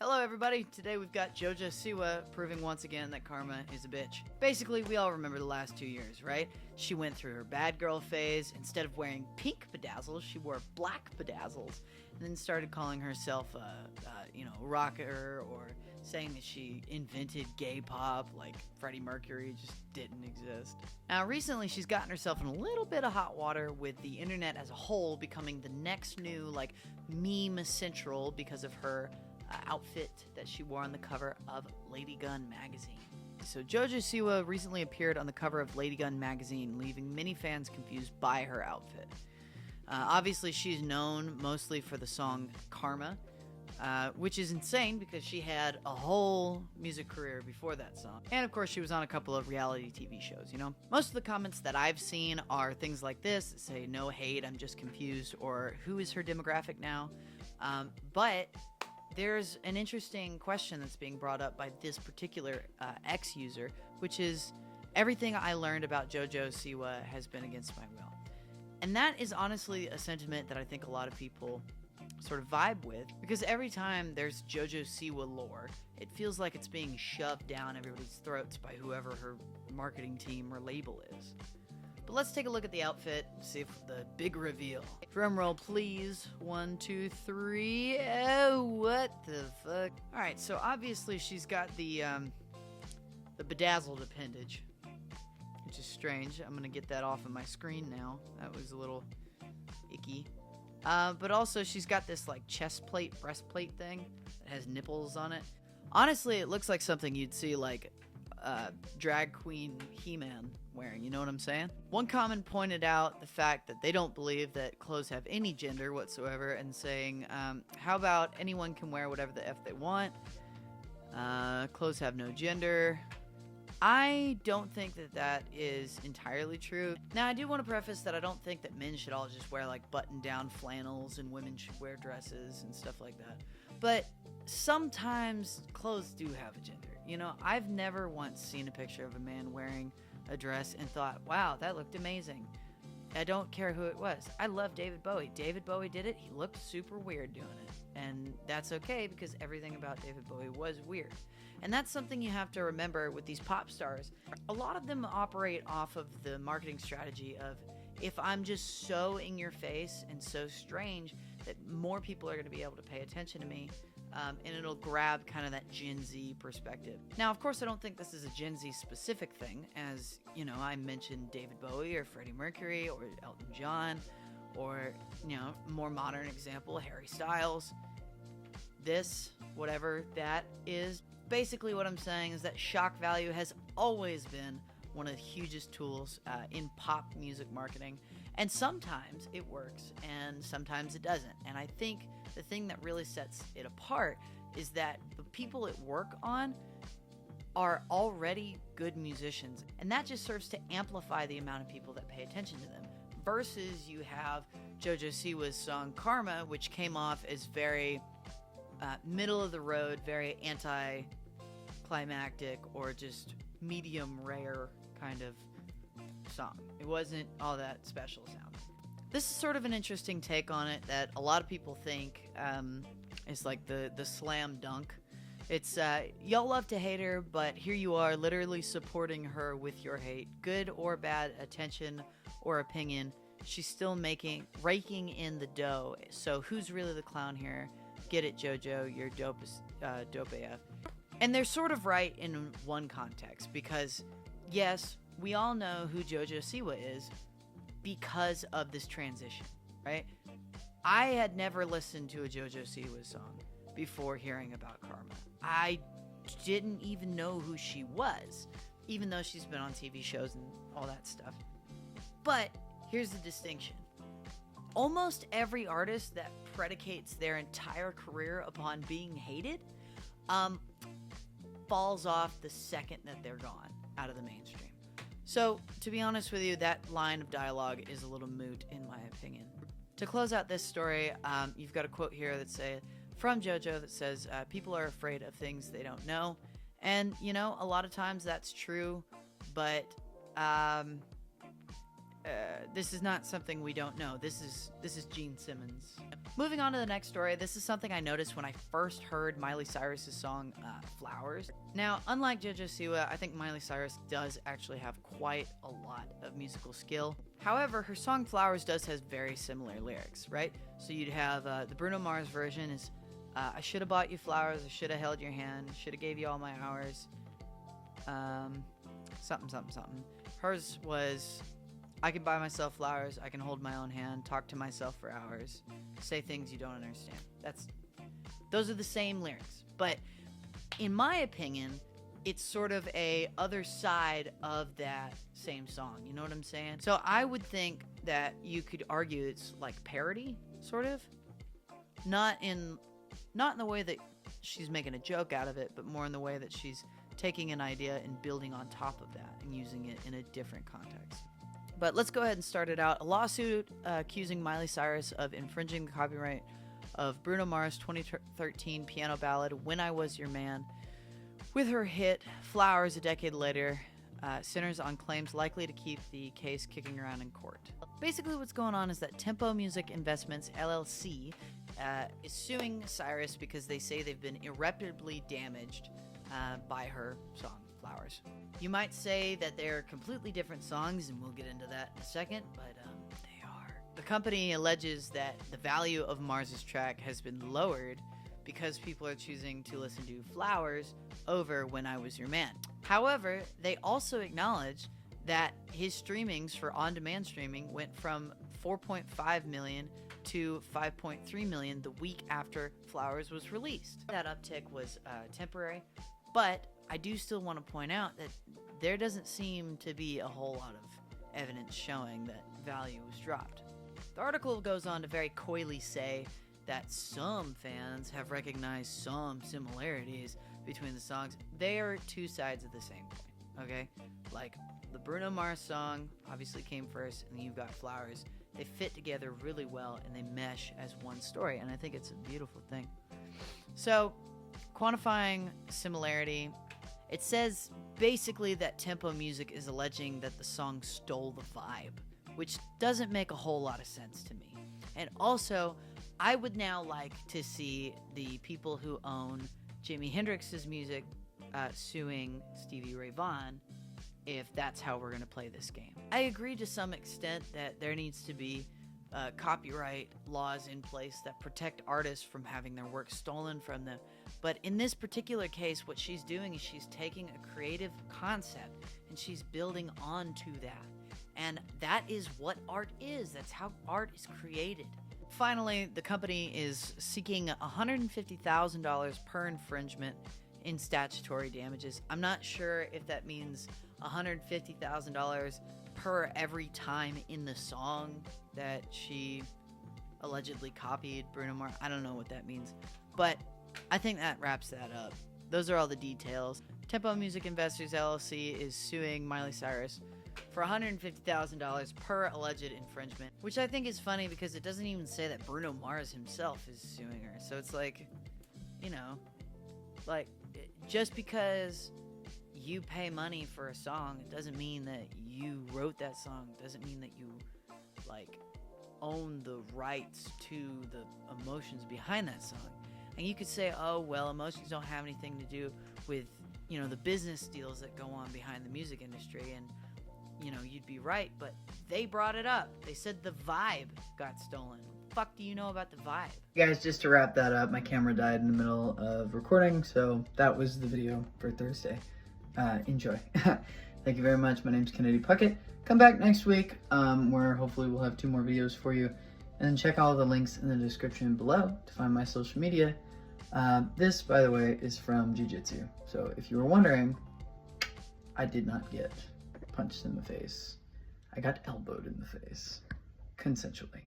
Hello everybody, today we've got JoJo Siwa proving once again that karma is a bitch. Basically, we all remember the last 2 years, right? She went through her bad girl phase. Instead of wearing pink bedazzles, she wore black bedazzles, and then started calling herself a rocker, or saying that she invented gay pop like Freddie Mercury just didn't exist. Now recently she's gotten herself in a little bit of hot water with the internet as a whole becoming the next new meme central because of her outfit that she wore on the cover of Lady Gun magazine. So JoJo Siwa recently appeared on the cover of Lady Gun magazine, leaving many fans confused by her outfit. Obviously she's known mostly for the song Karma, which is insane because she had a whole music career before that song. And of course she was on a couple of reality TV shows, you know? Most of the comments that I've seen are things like this that say, "No hate, I'm just confused," or "Who is her demographic now?" But there's an interesting question that's being brought up by this particular X user, which is, everything I learned about JoJo Siwa has been against my will. And that is honestly a sentiment that I think a lot of people sort of vibe with, because every time there's JoJo Siwa lore, it feels like it's being shoved down everybody's throats by whoever her marketing team or label is. But let's take a look at the outfit, see if the big reveal. Drum roll, please. 1, 2, 3. Oh, what the fuck? Alright, so obviously she's got the bedazzled appendage, which is strange. I'm gonna get that off of my screen now. That was a little icky. But also she's got this chest plate, breastplate thing that has nipples on it. Honestly, it looks like something you'd see drag queen He-Man wearing, you know what I'm saying? One comment pointed out the fact that they don't believe that clothes have any gender whatsoever, and saying, how about anyone can wear whatever the F they want? Clothes have no gender. I don't think that that is entirely true. Now, I do want to preface that I don't think that men should all just wear button-down flannels and women should wear dresses and stuff like that. But sometimes clothes do have a gender. You know, I've never once seen a picture of a man wearing a dress and thought, wow, that looked amazing. I don't care who it was. I love David Bowie. David Bowie did it. He looked super weird doing it. And that's okay, because everything about David Bowie was weird. And that's something you have to remember with these pop stars. A lot of them operate off of the marketing strategy of, if I'm just so in your face and so strange, that more people are going to be able to pay attention to me. And it'll grab kind of that Gen Z perspective. Now, of course, I don't think this is a Gen Z specific thing, as, you know, I mentioned David Bowie or Freddie Mercury or Elton John, or, you know, more modern example, Harry Styles. This, whatever that is. Basically what I'm saying is that shock value has always been one of the hugest tools in pop music marketing. And sometimes it works, and sometimes it doesn't. And I think the thing that really sets it apart is that the people it work on are already good musicians. And that just serves to amplify the amount of people that pay attention to them. Versus you have JoJo Siwa's song Karma, which came off as very middle of the road, very anti-climactic, or just medium rare kind of song. It wasn't all that special sounding. This is sort of an interesting take on it that a lot of people think is like the slam dunk. It's, y'all love to hate her, but here you are literally supporting her with your hate. Good or bad attention or opinion, she's still raking in the dough. So who's really the clown here? Get it, JoJo, you're dope AF. And they're sort of right in one context, because yes, we all know who JoJo Siwa is because of this transition, right? I had never listened to a JoJo Siwa song before hearing about Karma. I didn't even know who she was, even though she's been on TV shows and all that stuff. But here's the distinction. Almost every artist that predicates their entire career upon being hated falls off the second that they're gone out of the mainstream. So, to be honest with you, that line of dialogue is a little moot in my opinion. To close out this story, you've got a quote here that from JoJo that says, people are afraid of things they don't know. And, you know, a lot of times that's true, but this is not something we don't know. This is Gene Simmons. Moving on to the next story, this is something I noticed when I first heard Miley Cyrus's song Flowers. Now, unlike JoJo Siwa, I think Miley Cyrus does actually have quite a lot of musical skill. However, her song Flowers does have very similar lyrics, right? So you'd have the Bruno Mars version is I should have bought you flowers, I should have held your hand, should have gave you all my hours. Something. Hers was I can buy myself flowers, I can hold my own hand, talk to myself for hours, say things you don't understand. Those are the same lyrics. But in my opinion, it's sort of a other side of that same song. You know what I'm saying? So I would think that you could argue it's like parody, sort of. Not in the way that she's making a joke out of it, but more in the way that she's taking an idea and building on top of that and using it in a different context. But let's go ahead and start it out. A lawsuit accusing Miley Cyrus of infringing the copyright of Bruno Mars' 2013 piano ballad, When I Was Your Man, with her hit Flowers a decade later, centers on claims likely to keep the case kicking around in court. Basically what's going on is that Tempo Music Investments, LLC, is suing Cyrus because they say they've been irreparably damaged by her song, Flowers. You might say that they're completely different songs, and we'll get into that in a second, but they are. The company alleges that the value of Mars's track has been lowered because people are choosing to listen to Flowers over When I Was Your Man. However, they also acknowledge that his streamings for on-demand streaming went from 4.5 million to 5.3 million the week after Flowers was released. That uptick was temporary, but I do still want to point out that there doesn't seem to be a whole lot of evidence showing that value was dropped. The article goes on to very coyly say that some fans have recognized some similarities between the songs. They are two sides of the same coin, okay? Like, the Bruno Mars song obviously came first, and then you've got Flowers. They fit together really well, and they mesh as one story, and I think it's a beautiful thing. So, quantifying similarity, it says basically that Tempo Music is alleging that the song stole the vibe, which doesn't make a whole lot of sense to me. And also, I would now like to see the people who own Jimi Hendrix's music suing Stevie Ray Vaughan if that's how we're going to play this game. I agree to some extent that there needs to be copyright laws in place that protect artists from having their work stolen from them. But in this particular case, what she's doing is she's taking a creative concept and she's building onto that. And that is what art is. That's how art is created. Finally, the company is seeking $150,000 per infringement in statutory damages. I'm not sure if that means $150,000 per every time in the song that she allegedly copied Bruno Mars. I don't know what that means, but I think that wraps that up. Those are all the details. Tempo Music Investors LLC is suing Miley Cyrus for $150,000 per alleged infringement, which I think is funny because it doesn't even say that Bruno Mars himself is suing her. So it's like, you know, like, just because you pay money for a song, it doesn't mean that you wrote that song. It doesn't mean that you, like, own the rights to the emotions behind that song. And you could say, oh, well, emotions don't have anything to do with, you know, the business deals that go on behind the music industry. And, you know, you'd be right, but they brought it up. They said the vibe got stolen. What the fuck do you know about the vibe? Guys, just to wrap that up, my camera died in the middle of recording, so that was the video for Thursday. Enjoy. Thank you very much. My name's Kennedy Puckett. Come back next week, where hopefully we'll have 2 more videos for you. And check all the links in the description below to find my social media. This, by the way, is from Jiu-Jitsu. So if you were wondering, I did not get punched in the face. I got elbowed in the face. Consensually.